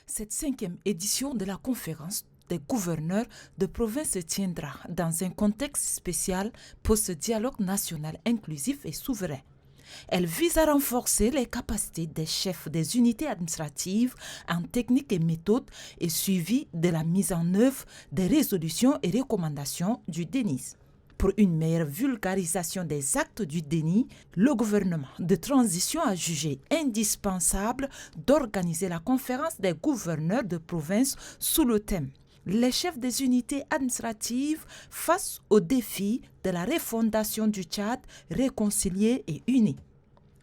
Cette 5e édition de la conférence des gouverneurs de province se tiendra dans un contexte spécial pour ce dialogue national inclusif et souverain. Elle vise à renforcer les capacités des chefs des unités administratives en technique et méthode et suivi de la mise en œuvre des résolutions et recommandations du DENIS. Pour une meilleure vulgarisation des actes du déni, le gouvernement de transition a jugé indispensable d'organiser la conférence des gouverneurs de province sous le thème « Les chefs des unités administratives face aux défis de la refondation du Tchad réconcilié et uni ».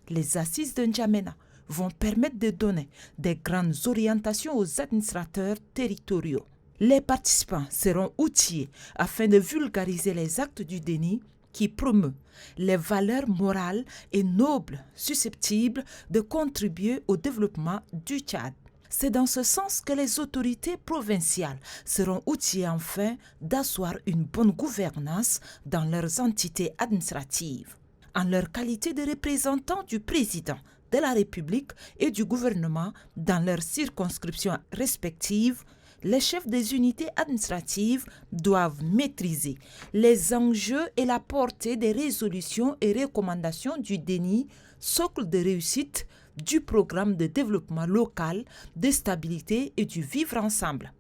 Les assises de N'Djamena vont permettre de donner des grandes orientations aux administrateurs territoriaux. Les participants seront outillés afin de vulgariser les actes du déni qui promeut les valeurs morales et nobles susceptibles de contribuer au développement du Tchad. C'est dans ce sens que les autorités provinciales seront outillées enfin d'asseoir une bonne gouvernance dans leurs entités administratives. En leur qualité de représentants du président de la République et du gouvernement dans leurs circonscriptions respectives, les chefs des unités administratives doivent maîtriser les enjeux et la portée des résolutions et recommandations du DENI, socle de réussite du programme de développement local, de stabilité et du vivre ensemble.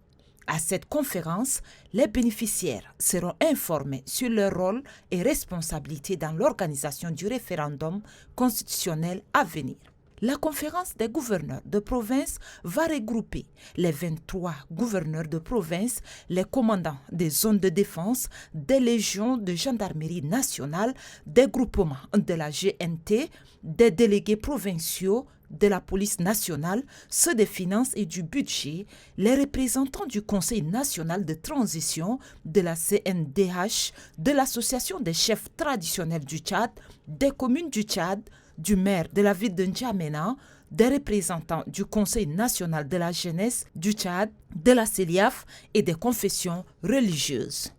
À cette conférence, les bénéficiaires seront informés sur leur rôle et responsabilités dans l'organisation du référendum constitutionnel à venir. La conférence des gouverneurs de province va regrouper les 23 gouverneurs de province, les commandants des zones de défense, des légions de gendarmerie nationale, des groupements de la GNT, des délégués provinciaux, de la police nationale, ceux des finances et du budget, les représentants du Conseil national de transition, de la CNDH, de l'Association des chefs traditionnels du Tchad, des communes du Tchad, du maire de la ville de N'Djamena, des représentants du Conseil national de la jeunesse du Tchad, de la CELIAF et des confessions religieuses.